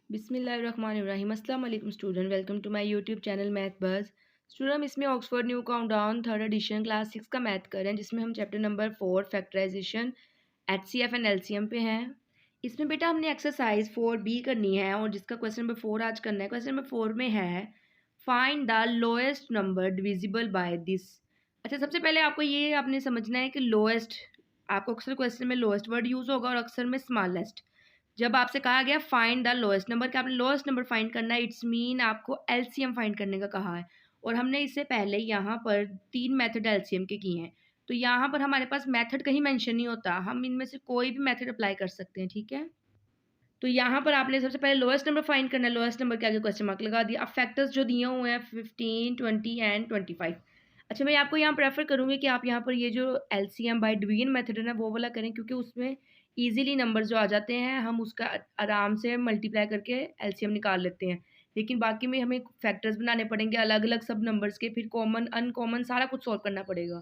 बिस्मिल्लाहिर्रहमानिर्रहीम। अस्सलाम वालेकुम student, welcome to my YouTube channel math buzz. Student, हम इसमें Oxford new countdown third edition class 6 का मैथ कर रहे हैं, जिसमें हम chapter number 4 factorisation HCF and LCM पे हैं। इसमें बेटा हमने एक्सरसाइज 4B करनी है और जिसका क्वेश्चन नंबर 4 आज करना है। क्वेश्चन नंबर 4 में है find the lowest number divisible by this. अच्छा, सबसे पहले आपको ये आपने समझना है कि लोएस्ट, आपको अक्सर क्वेश्चन में लोएस्ट वर्ड यूज़ होगा और अक्सर में स्मॉलेस्ट। जब आपसे कहा गया फाइंड द लोएस्ट नंबर, कि आपने लोएस्ट नंबर फाइंड करना है, इट्स मीन आपको एलसीएम फाइंड करने का कहा है। और हमने इससे पहले यहाँ पर 3 मेथड एलसीएम के किए हैं, तो यहाँ पर हमारे पास मेथड कहीं मेंशन नहीं होता, हम इनमें से कोई भी मेथड अप्लाई कर सकते हैं। ठीक है, तो यहाँ पर आपने सबसे पहले लोएस्ट नंबर फाइंड करना है। लोएस्ट नंबर के आगे क्वेश्चन मार्क लगा दिया। अब फैक्टर्स जो दिए हुए हैं 15, 20 एंड 25। अच्छा, मैं आपको यहाँ प्रेफर करूँगी कि आप यहाँ पर ये जो एलसीएम बाय डिवीजन मेथड है ना, वो वाला करें, क्योंकि उसमें ईजिली नंबर जो आ जाते हैं, हम उसका आराम से मल्टीप्लाई करके एलसीएम निकाल लेते हैं। लेकिन बाकी में हमें फैक्टर्स बनाने पड़ेंगे अलग अलग सब नंबर्स के, फिर कॉमन अनकॉमन सारा कुछ सॉल्व करना पड़ेगा।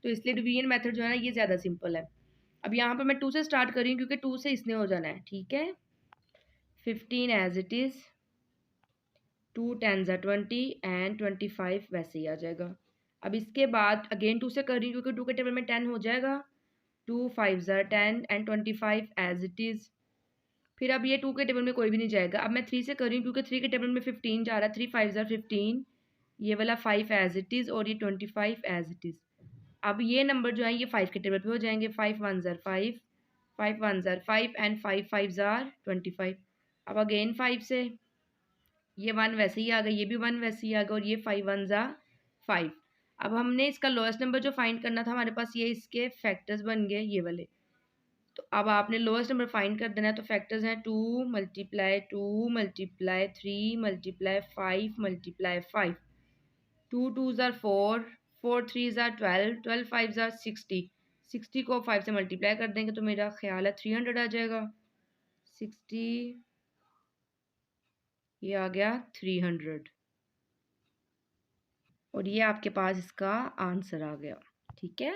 तो इसलिए डिवीजन मेथड जो है ना, ये ज़्यादा सिंपल है। अब यहाँ पर मैं 2 से स्टार्ट कर रही हूँ, क्योंकि 2 से इसने हो जाना है। ठीक है, 15 एज इट इज़, 2 10 20 एंड 25 वैसे ही आ जाएगा। अब इसके बाद अगेन 2 से कर रही हूँ, क्योंकि 2 के टेबल में 10 हो जाएगा। 2 5 10 एंड 25 एज इट इज़। फिर अब ये 2 के टेबल में कोई भी नहीं जाएगा। अब मैं 3 से कर रही हूँ, क्योंकि 3 के टेबल में 15 जा रहा है। 3 5 15, ये वाला 5 एज इट इज़ और ये 25 एज इट इज़। अब ये नंबर जो है ये 5 के टेबल पे हो जाएंगे। 5 1 5, 5 1 5 एंड 5 5 25। अब अगेन 5 से ये 1 वैसे ही आ गया, ये भी 1 वैसे ही आ गया, और ये 5 1 5। अब हमने इसका लोएस्ट नंबर जो फाइंड करना था, हमारे पास ये इसके फैक्टर्स बन गए ये वाले। तो अब आपने लोएस्ट नंबर फाइंड कर देना है। तो फैक्टर्स हैं 2 × 2 × 3 × 5 × 5। 2 2s are 4, 4 3s are 12, 12 5s are 60। 60 को 5 से मल्टीप्लाई कर देंगे तो मेरा ख्याल है 300 आ जाएगा। 60, ये आ गया 300, और ये आपके पास इसका आंसर आ गया। ठीक है,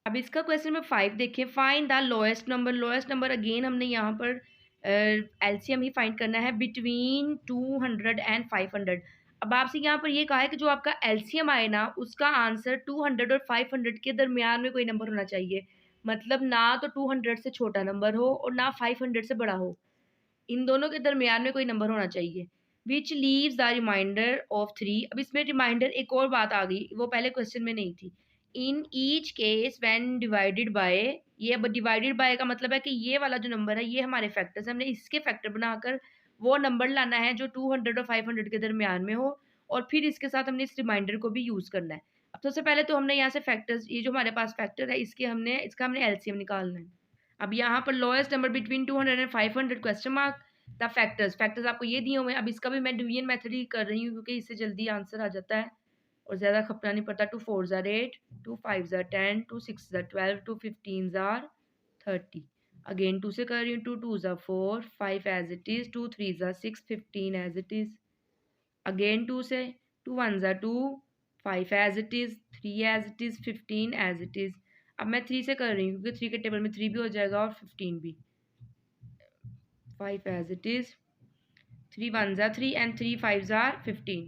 अब इसका क्वेश्चन नंबर 5 देखिए। Find the lowest number. Lowest number again हमने यहाँ पर एलसीएम ही फाइंड करना है बिटवीन 200 एंड 500। अब आपसे यहाँ पर ये कहा है कि जो आपका एलसीएम आए ना, उसका आंसर 200 और 500 के दरमियान में कोई नंबर होना चाहिए। मतलब ना तो 200 से छोटा नंबर हो और ना 500 से बड़ा हो, इन दोनों के दरमियान में कोई नंबर होना चाहिए। Which leaves the remainder of 3। अब इसमें रिमाइंडर एक और बात आ गई, वो पहले क्वेश्चन में नहीं थी। इन each case when divided by, ये अब डिवाइडेड बाय का मतलब है कि ये वाला जो नंबर है ये हमारे फैक्टर्स, हमने इसके फैक्टर बनाकर वो नंबर लाना है जो 200 और 500 के दरमियान में हो, और फिर इसके साथ हमने इस रिमाइंडर को भी यूज़ करना है। अब सबसे पहले तो हमने यहाँ से फैक्टर्स, ये जो हमारे पास फैक्टर है इसका हमने एलसीएम निकालना है। अब यहाँ पर lowest number between 200 and 500 question mark. The factors, factors आपको ये दिए हुए हैं। अब इसका भी मैं डिवीजन मेथड ही कर रही हूँ, क्योंकि इससे जल्दी आंसर आ जाता है और ज़्यादा खपना नहीं पड़ता। 2 4 8, 2 5 10, 2 6 12, 2 15 30। अगेन 2 से कर रही हूँ। 2 2 4, 5 as it is, 2 3 6, 15 as it is. Again 2 से, 2 1 2, 5 as it is, 3 as it is, 15 as it is. अब मैं 3 से कर रही हूँ, क्योंकि 3 के टेबल में 3 भी हो जाएगा और 15 भी। 5 एज इट इज़, 3 1 3 एंड 3 5 15।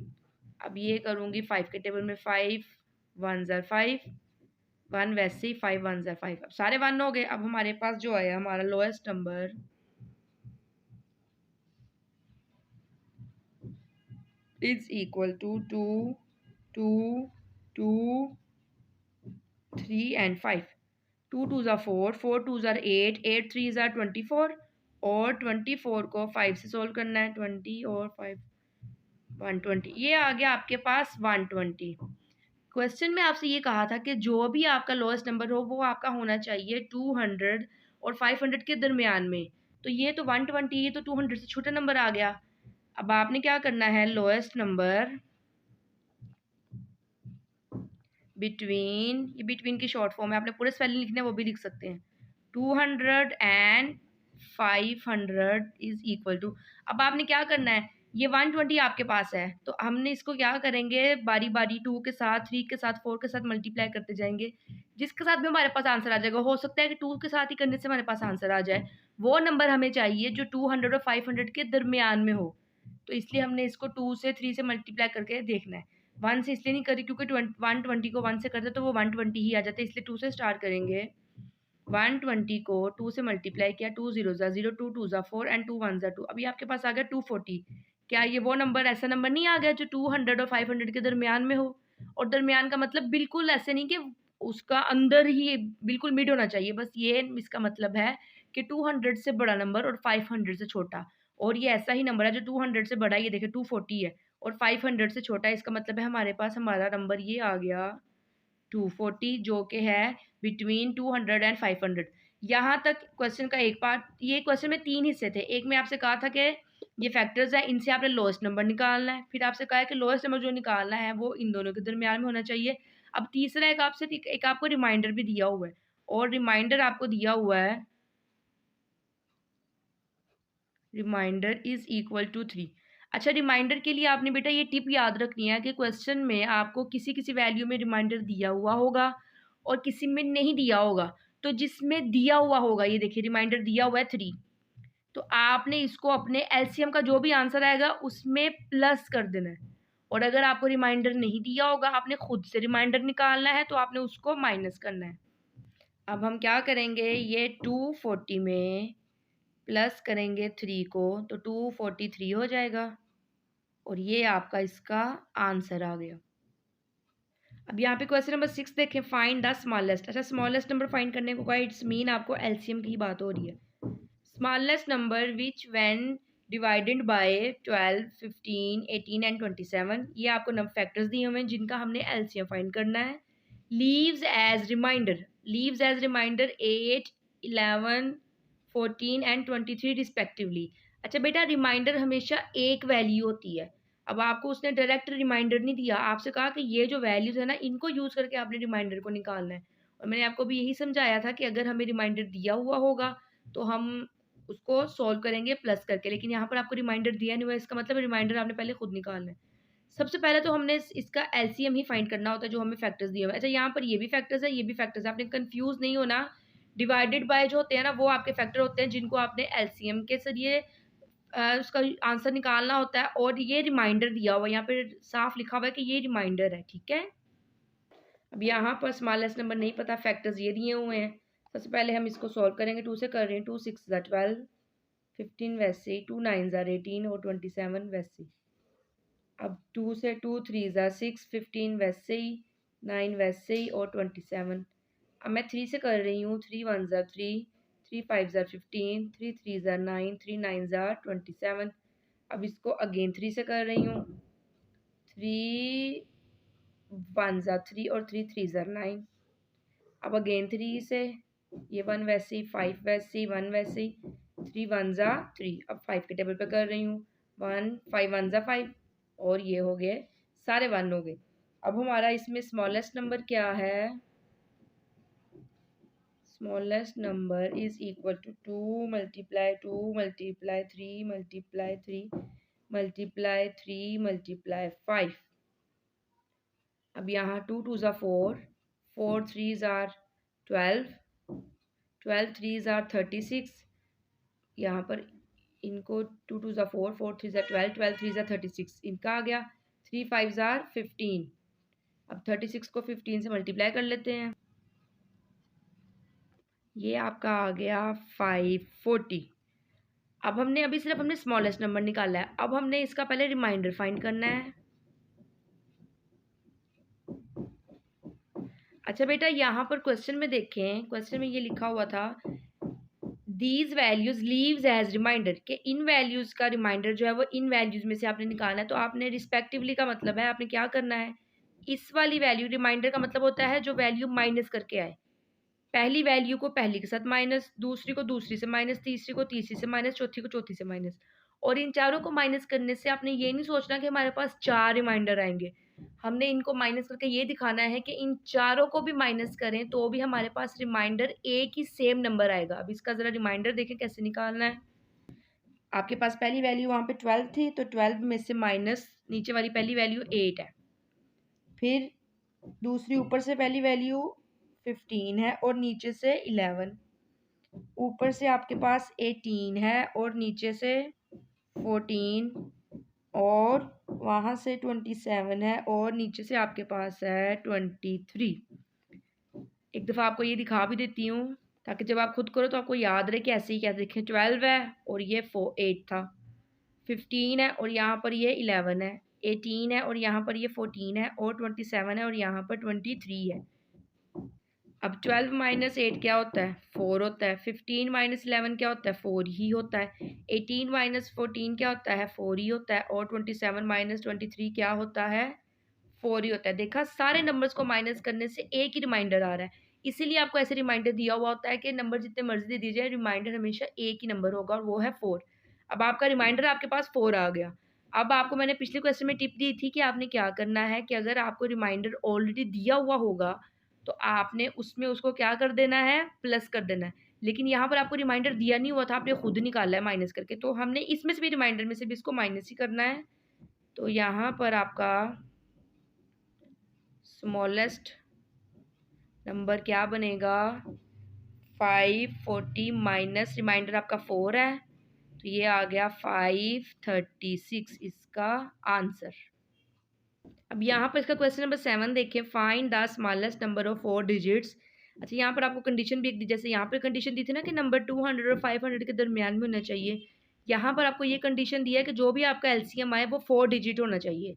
अब ये करूँगी 5 के टेबल में। 5 1 5, 1 वैसे ही, 5 1 5। अब सारे 1 हो गए। अब हमारे पास जो आया हमारा lowest number is equal to 2 2 2 3 and 5। 2 2 4, 4 2 8, 8 3 24, और 24 को 5 से सोल्व करना है। 20 और 5 120, ये आ गया आपके पास 120। क्वेश्चन में आपसे ये कहा था कि जो भी आपका लोएस्ट नंबर हो वो आपका होना चाहिए 200 और 500 के दरमियान में। तो ये तो 120, ये तो 200 से छोटा नंबर आ गया। अब आपने क्या करना है, लोएस्ट नंबर बिटवीन, ये बिटवीन की शॉर्ट फॉर्म है, आपने पूरे स्पेलिंग लिखना है, वो भी लिख सकते हैं। 200 एंड 500 इज इक्वल टू, अब आपने क्या करना है, ये 120 आपके पास है, तो हमने इसको क्या करेंगे, बारी बारी 2 के साथ, 3 के साथ, 4 के साथ मल्टीप्लाई करते जाएंगे। जिसके साथ भी हमारे पास आंसर आ जाएगा, हो सकता है कि 2 के साथ ही करने से हमारे पास आंसर आ जाए, वो नंबर हमें चाहिए जो 200 और 500 के दरमियान में हो। तो इसलिए हमने इसको 2 से 3 से मल्टीप्लाई करके देखना है। 1 से इसलिए नहीं करी क्योंकि 120 को 1 से करते तो वो 120 ही आ जाते, इसलिए 2 से स्टार्ट करेंगे। 120 को 2 से मल्टीप्लाई किया, 2 0 0, 2 2 4 एंड 2 1 2। अभी आपके पास आ गया 240। क्या ये वो नंबर, ऐसा नंबर नहीं आ गया जो 200 और 500 के दरमियान में हो? और दरमियान का मतलब बिल्कुल ऐसे नहीं कि उसका अंदर ही बिल्कुल मिड होना चाहिए, बस ये इसका मतलब है कि 200 से बड़ा नंबर और 500 से छोटा। और ये ऐसा ही नंबर है जो 200 से बड़ा है, ये देखिए 240 है, और 500 से छोटा है। इसका मतलब है हमारे पास हमारा नंबर ये आ गया 240, जो कि है बिटवीन 200 एंड 500। यहाँ तक क्वेश्चन का एक पार्ट। ये क्वेश्चन में 3 हिस्से थे। एक में आपसे कहा था कि ये फैक्टर्स हैं, इनसे आपने लोएस्ट नंबर निकालना है। फिर आपसे कहा है कि लोएस्ट नंबर जो निकालना है वो इन दोनों के दरमियान में होना चाहिए। अब तीसरा एक आपको रिमाइंडर भी दिया हुआ है, और रिमाइंडर आपको दिया हुआ है, रिमाइंडर इज इक्वल टू 3। अच्छा, रिमाइंडर के लिए आपने बेटा ये टिप याद रखनी है कि क्वेश्चन में आपको किसी किसी वैल्यू में रिमाइंडर दिया हुआ होगा और किसी में नहीं दिया होगा। तो जिसमें दिया हुआ होगा, ये देखिए रिमाइंडर दिया हुआ है 3, तो आपने इसको अपने एलसीएम का जो भी आंसर आएगा उसमें प्लस कर देना है। और अगर आपको रिमाइंडर नहीं दिया होगा, आपने खुद से रिमाइंडर निकालना है, तो आपने उसको माइनस करना है। अब हम क्या करेंगे, ये 240 में प्लस करेंगे 3 को, तो 243 हो जाएगा, और ये आपका इसका आंसर आ गया। अब यहाँ पे क्वेश्चन नंबर 6 देखें, फाइंड द स्मॉलेस्ट। अच्छा, स्मॉलेस्ट नंबर फाइंड करने को कहा, इट्स मीन आपको एलसीएम की बात हो रही है। Smallest number which when divided by 12, 15, 18 and 27, ये आपको नंबर फैक्टर्स दिए हुए हैं जिनका हमने एलसीएम फाइंड करना है। Leaves as remainder, 8, 11, 14 and 23 respectively. अच्छा बेटा, रिमाइंडर हमेशा एक वैल्यू होती है। अब आपको उसने डायरेक्ट रिमाइंडर नहीं दिया, आपसे कहा कि ये जो वैल्यूज है ना, इनको यूज करके आपने रिमाइंडर को निकालना है। और मैंने आपको भी यही समझाया था कि अगर हमें रिमाइंडर दिया हुआ होगा तो हम उसको सॉल्व करेंगे प्लस करके, लेकिन यहाँ पर आपको रिमाइंडर दिया नहीं हुआ, इसका मतलब रिमाइंडर आपने पहले खुद निकालना है। सबसे पहले तो हमने इसका एलसीएम ही फाइंड करना होता है जो हमें फैक्टर्स दिए हुए हैं। अच्छा, यहाँ पर ये भी फैक्टर्स है, ये भी फैक्टर्स है, आपने कंफ्यूज नहीं होना। डिवाइडेड बाय जो होते हैं ना, वो आपके फैक्टर होते हैं जिनको आपने एलसीएम के जरिए उसका आंसर निकालना होता है। और ये रिमाइंडर दिया हुआ है, यहाँ पे साफ लिखा हुआ है कि ये रिमाइंडर है, ठीक है। अब यहाँ पर स्मॉलेस्ट नंबर नहीं पता, फैक्टर्स ये दिए हुए हैं। सबसे पहले हम इसको सॉल्व करेंगे। 2 से कर रहे हैं, 2 6 12, 15 वैसे ही, 2 9 18 और 27 वैसे ही। अब 2 से 2 3 6, 15 वैसे ही, 9 वैसे ही और 27। अब मैं 3 से कर रही हूँ, 3 1 3, 3 5 15, 3 3 9, 3 9 27। अब इसको अगेन 3 से कर रही हूँ, 3 1 3 और 3 3 9। अब अगेन 3 से, ये 1 वैसे ही, 5 वैसे ही, 1 वैसे ही, 3 1 3। अब 5 के टेबल पे कर रही हूँ, 1 5 1 5, और ये हो गए सारे 1 हो गए। अब हमारा इसमें स्मॉलेस्ट नंबर क्या है, smallest number is equal to 2 multiply 2 multiply 3 multiply 3 multiply 3 multiply 5। अब यहाँ 2 2 4, 4 3 12, 12 3 36। यहाँ पर इनको 2 2 4, 4 3 12, 12 3 36, इनका आ गया। 3 5 15। अब 36 को 15 से मल्टीप्लाई कर लेते हैं, ये आपका आ गया 540। अब हमने सिर्फ हमने स्मॉलेस्ट नंबर निकाला है। अब हमने इसका पहले रिमाइंडर फाइंड करना है। अच्छा बेटा, यहाँ पर क्वेश्चन में देखें, क्वेश्चन में ये लिखा हुआ था, these values leaves as remainder, के इन वैल्यूज का रिमाइंडर जो है वो इन वैल्यूज में से आपने निकालना है। तो आपने रिस्पेक्टिवली का मतलब है आपने क्या करना है, इस वाली वैल्यू, रिमाइंडर का मतलब होता है जो वैल्यू माइनस करके आए। पहली वैल्यू को पहली के साथ माइनस, दूसरी को दूसरी से माइनस, तीसरी को तीसरी से माइनस, चौथी को चौथी से माइनस। और इन चारों को माइनस करने से आपने ये नहीं सोचना कि हमारे पास 4 रिमाइंडर आएंगे। हमने इनको माइनस करके ये दिखाना है कि इन चारों को भी माइनस करें तो भी हमारे पास रिमाइंडर एक ही सेम नंबर आएगा। अब इसका ज़रा रिमाइंडर देखें कैसे निकालना है। आपके पास पहली वैल्यू वहाँ पे 12 थी, तो 12 में से माइनस नीचे वाली पहली वैल्यू 8 है, फिर दूसरी ऊपर से पहली वैल्यू 15 है और नीचे से 11, ऊपर से आपके पास 18 है और नीचे से 14, और वहाँ से 27 है और नीचे से आपके पास है 23। एक दफ़ा आपको ये दिखा भी देती हूँ ताकि जब आप खुद करो तो आपको याद रहे कि ऐसे ही क्या देखें। 12 है और ये 8 था, 15 है और यहाँ पर ये 11 है, 18 है और यहाँ पर ये 14 है और 27 है और यहाँ पर 23 है। अब 12 माइनस 8 क्या होता है? 4 होता है। 15 माइनस 11 क्या होता है? 4 ही होता है। 18 माइनस 14 क्या होता है? 4 ही होता है। और 27 माइनस 23 क्या होता है? 4 ही होता है। देखा, सारे नंबर्स को माइनस करने से एक ही रिमाइंडर आ रहा है। इसीलिए आपको ऐसे रिमाइंडर दिया हुआ होता है कि नंबर जितने मर्जी दे दीजिए, रिमाइंडर हमेशा एक ही नंबर होगा और वो है 4। अब आपका रिमाइंडर आपके पास 4 आ गया। अब आपको मैंने पिछले क्वेश्चन में टिप दी थी कि आपने क्या करना है कि अगर आपको रिमाइंडर ऑलरेडी दिया हुआ होगा तो आपने उसमें उसको क्या कर देना है? प्लस कर देना है। लेकिन यहाँ पर आपको रिमाइंडर दिया नहीं हुआ था, आपने खुद निकाला है माइनस करके, तो हमने इसमें से भी रिमाइंडर में से भी इसको माइनस ही करना है। तो यहाँ पर आपका स्मॉलेस्ट नंबर क्या बनेगा? 540 माइनस रिमाइंडर आपका 4 है, तो ये आ गया 536 इसका आंसर। अब यहाँ पर इसका क्वेश्चन नंबर 7 देखें, find the smallest number of 4 digits. अच्छा, यहाँ पर आपको कंडीशन भी एक दी, जैसे यहाँ पर कंडीशन दी थी ना कि नंबर 200 और 500 के दरमियान में होना चाहिए। यहाँ पर आपको ये कंडीशन दिया है कि जो भी आपका एलसीएम आए वो 4 डिजिट होना चाहिए।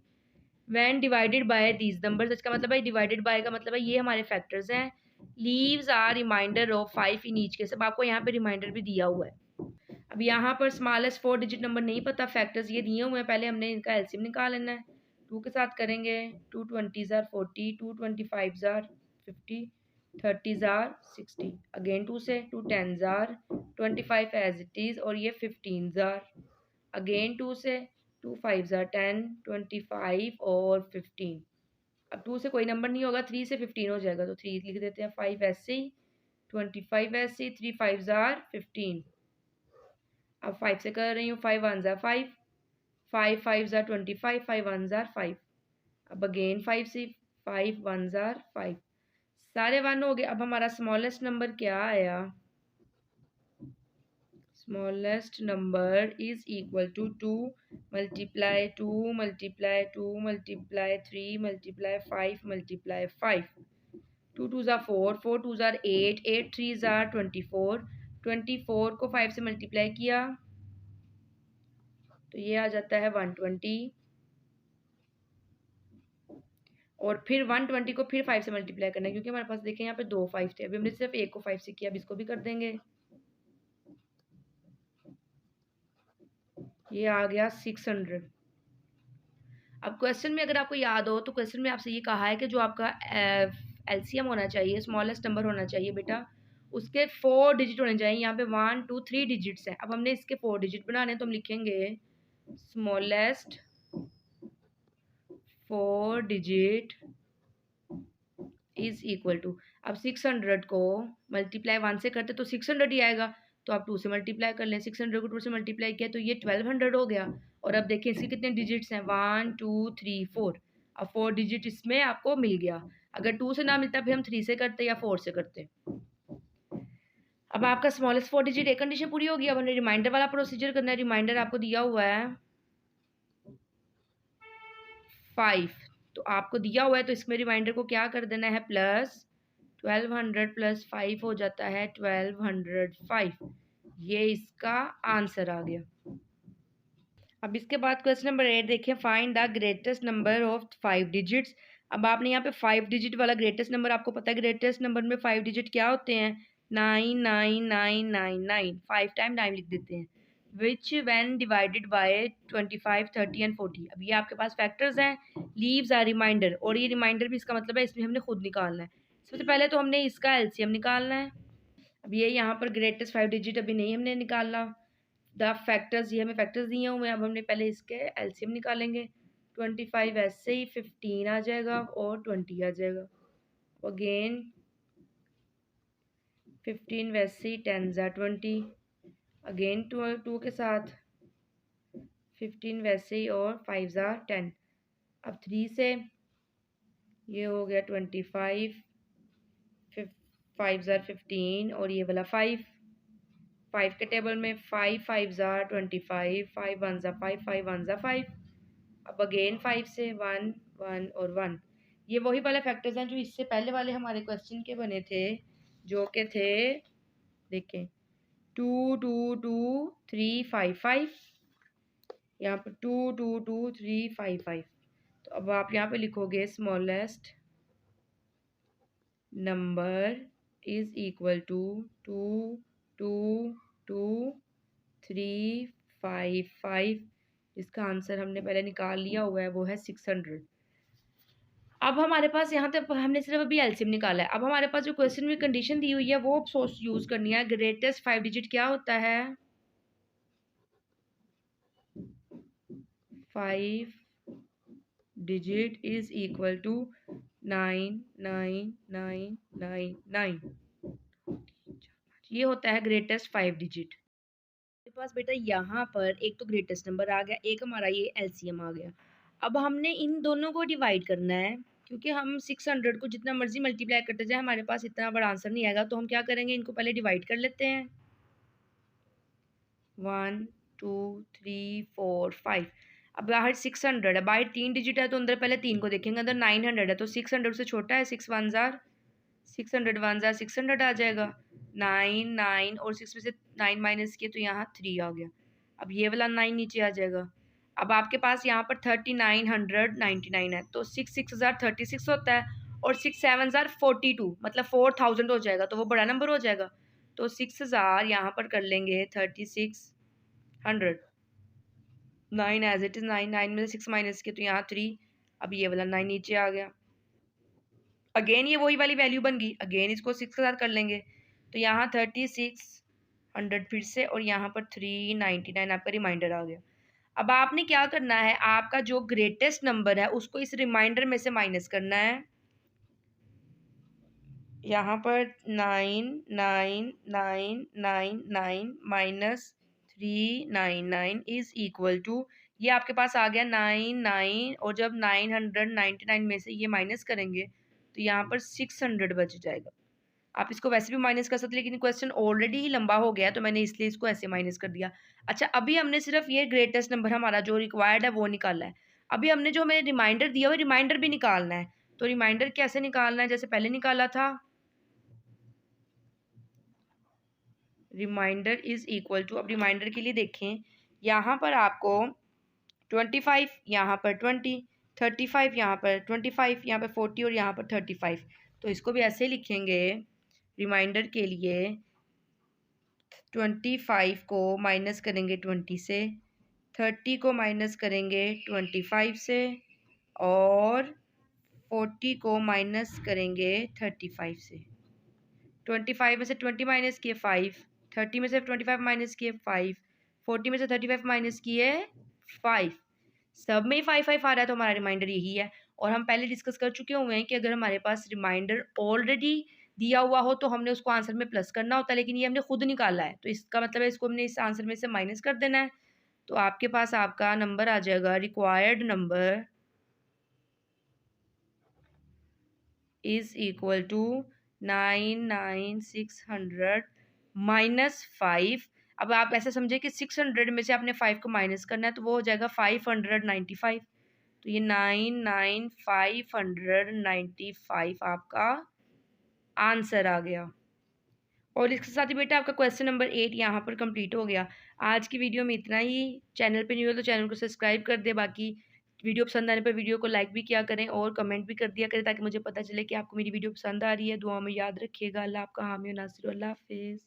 When divided by these numbers, इसका मतलब है डिवाइडेड बाय का मतलब है ये हमारे फैक्टर्स हैं। Leaves are remainder of 5 in each case. अब आपको यहाँ पे रिमाइंडर भी दिया हुआ है। अब यहाँ पर स्मॉलेस्ट 4 डिजिट नंबर नहीं पता, फैक्टर्स ये दिए हुए हैं, पहले हमने इनका एलसीएम निकाल लेना है। 2 के साथ करेंगे, 2 20s are 40, 2 25s are 50, 30s are 60, again 2 से 2 10s are 25 as it is, और ये 15s are अगेन 2 से 2 5s are 10, 25 और 15। अब 2 से कोई नंबर नहीं होगा, 3 से 15 हो जाएगा, तो 3 लिख देते हैं, 5 ऐसे ही, 25 ऐसे ही, 3 5s are 15। अब 5 से कर रही हूँ, 5 1s are 5, 5 5s are 25, 5 1s are 5। अब अगेन 5 से 5 1s are 5, सारे 1 हो गए। अब हमारा स्मॉलेस्ट नंबर क्या आया? smallest number is equal to 2 multiply 2 multiply 2 multiply 3 multiply 5 multiply 5। 2 2s are 4, 4 2s are 8, 8 3s are 24, 24 को 5 से मल्टीप्लाई किया तो ये आ जाता है 120, और फिर 120 को फिर 5 से मल्टीप्लाई करना है, क्योंकि हमारे पास देखें यहाँ पे 2 5 थे, अभी हमने सिर्फ एक को 5 से किया, अब इसको भी कर देंगे। ये आ गया 600। अब क्वेश्चन में अगर आपको याद हो तो क्वेश्चन में आपसे ये कहा है कि जो आपका एलसीएम होना चाहिए, स्मॉलेस्ट नंबर होना चाहिए बेटा, उसके 4 डिजिट होने चाहिए। यहाँ पे 1 2 3 डिजिट्स हैं। अब हमने इसके 4 डिजिट बनाने हैं, तो हम लिखेंगे smallest 4 digit is equal to, अब 600 को मल्टीप्लाई 1 से करते तो 600 ही आएगा, तो आप 2 से मल्टीप्लाई कर लें। 600 को 2 से मल्टीप्लाई किया तो ये 1200 हो गया। और अब देखिए इसके कितने डिजिट्स हैं, 1 2 3 4। अब 4 डिजिट इसमें आपको मिल गया। अगर 2 से ना मिलता फिर हम 3 से करते या 4 से करते। अब आपका स्मॉलेस्ट 4 डिजिट एक कंडीशन पूरी होगी। अब हमने रिमाइंडर वाला प्रोसीजर करना है। रिमाइंडर आपको दिया हुआ है 5, तो आपको दिया हुआ है तो इसमें रिमाइंडर को क्या कर देना है? प्लस 1200 प्लस 5 हो जाता है 1205। ये इसका आंसर आ गया। अब इसके बाद क्वेश्चन नंबर 8 देखिए, find the greatest number of 5 digits. अब आपने यहाँ पे 5 डिजिट वाला ग्रेटेस्ट नंबर, आपको पता है ग्रेटेस्ट नंबर में 5 डिजिट क्या होते हैं? 99999, 5 टाइम 9 लिख देते हैं। विच व्हेन डिवाइडेड बाय 25 30 एंड 40। अब ये आपके पास फैक्टर्स हैं, लीव्स आर रिमाइंडर, और ये रिमाइंडर भी इसका मतलब है इसमें हमने खुद निकालना है। सबसे पहले तो हमने इसका एलसीएम निकालना है। अब ये यहाँ पर ग्रेटेस्ट 5 डिजिट अभी नहीं हमने निकालना। द फैक्टर्स, ये हमें फैक्टर्स दिए हुए हैं, अब हमने पहले इसके एलसीएम निकालेंगे। 25 ऐसे ही, 15 आ जाएगा और 20 आ जाएगा। अगेन 15 वैसे ही, 10 ज़ा 20, अगेन 2 के साथ 15 वैसे ही, और 5 ज़ा 10। अब 3 से ये हो गया 25, 5 ज़ा 15, और ये वाला 5 के टेबल में 5 5 ज़ा 25, 5 1 ज़ा 5, 5 1 ज़ा 5। अब अगेन 5 से 1 1 और 1। ये वही वाले फैक्टर्स हैं जो इससे पहले वाले हमारे क्वेश्चन के बने थे, जो के थे, देखें, 2 2 2 3 5 5, यहाँ पर 2 2 2 3 5 5। तो अब आप यहाँ पे लिखोगे smallest number is equal to 2 2 2 3 5 5। इसका आंसर हमने पहले निकाल लिया हुआ है, वो है 600। अब हमारे पास यहाँ तक हमने सिर्फ अभी एलसीएम निकाला है। अब हमारे पास जो क्वेश्चन में कंडीशन दी हुई है वो सोर्स यूज करनी है। ग्रेटेस्ट 5 डिजिट क्या होता है? 5 डिजिट इज इक्वल टू 9 9 9 9 9। ये होता है ग्रेटेस्ट 5 डिजिट। मेरे पास बेटा यहाँ पर एक तो ग्रेटेस्ट नंबर आ गया, एक हमारा ये एलसीएम आ गया। अब हमने इन दोनों को डिवाइड करना है, क्योंकि हम 600 को जितना मर्जी मल्टीप्लाई करते जाए हमारे पास इतना बड़ा आंसर नहीं आएगा। तो हम क्या करेंगे, इनको पहले डिवाइड कर लेते हैं। 1 2 3 4 5। अब बाहर 600 है, बाहर 3 डिजिट है, तो अंदर पहले 3 को देखेंगे। अंदर 900 है, तो 600 से छोटा है। 6 1 जार 600, 1 जार 600 आ जाएगा। 9 9 और 6 में से 9 माइनस किए तो यहाँ 3 आ गया। अब ये वाला 9 नीचे आ जाएगा। अब आपके पास यहाँ पर 3999 है, तो 6 6 जार 36 होता है, और 6 7 जार 42, मतलब 4000 हो जाएगा। तो वो बड़ा नंबर हो जाएगा। तो 6000 यहाँ पर कर लेंगे 3600। 9 एज इट इज 9, 9 में से 6 माइनस किए तो यहाँ 3। अब ये वाला 9 नीचे आ गया। अगेन ये वही वाली वैल्यू बन गई। अगेन इसको 6 के साथ कर लेंगे, तो यहाँ 3600 फिर से, और यहाँ पर 399 आपका रिमाइंडर आ गया। अब आपने क्या करना है, आपका जो ग्रेटेस्ट नंबर है उसको इस रिमाइंडर में से माइनस करना है। यहाँ पर 9999 माइनस 399 इज इक्वल टू, ये आपके पास आ गया 99, और जब 999 में से ये माइनस करेंगे तो यहाँ पर 600 बच जाएगा। आप इसको वैसे भी माइनस कर सकते, लेकिन क्वेश्चन ऑलरेडी ही लंबा हो गया तो मैंने इसलिए इसको ऐसे माइनस कर दिया। अच्छा, अभी हमने सिर्फ ये ग्रेटेस्ट नंबर हमारा जो रिक्वायर्ड है वो निकाला है। अभी हमने जो हमें रिमाइंडर दिया हुआ रिमाइंडर भी निकालना है। तो रिमाइंडर कैसे निकालना है, जैसे पहले निकाला था। रिमाइंडर इज इक्वल टू, अब रिमाइंडर के लिए देखें, यहाँ पर आपको 25, यहाँ पर 20, 35, यहाँ पर 25, यहाँ पर 40, और यहाँ पर 35। तो इसको भी ऐसे लिखेंगे। रिमाइंडर के लिए 25 को माइनस करेंगे 20 से, 30 को माइनस करेंगे 25 से, और 40 को माइनस करेंगे 35 से। 25 में से 20 माइनस किए 5, 30 में से 25 माइनस किए 5, 40 में से 35 माइनस किए 5। सब में ही 5 5 आ रहा है, तो हमारा रिमाइंडर यही है। और हम पहले डिस्कस कर चुके हुए हैं कि अगर हमारे पास रिमाइंडर ऑलरेडी दिया हुआ हो तो हमने उसको आंसर में प्लस करना होता है, लेकिन ये हमने खुद निकाला है, तो इसका मतलब है इसको हमने इस आंसर में से माइनस कर देना है। तो आपके पास आपका नंबर आ जाएगा, required number is equal to 99600 minus 5। अब आप ऐसा समझे कि 600 में से आपने 5 को माइनस करना है, तो वो हो जाएगा 595। तो ये 99595 आपका आंसर आ गया। और इसके साथ ही बेटा आपका क्वेश्चन नंबर 8 यहाँ पर कंप्लीट हो गया। आज की वीडियो में इतना ही। चैनल पे न्यू है तो चैनल को सब्सक्राइब कर दे। बाकी वीडियो पसंद आने पर वीडियो को लाइक भी किया करें और कमेंट भी कर दिया करें, ताकि मुझे पता चले कि आपको मेरी वीडियो पसंद आ रही है। दुआ में याद रखिएगा। अल्लाह आपका हामी और नासिर। अल्लाह हाफिज़।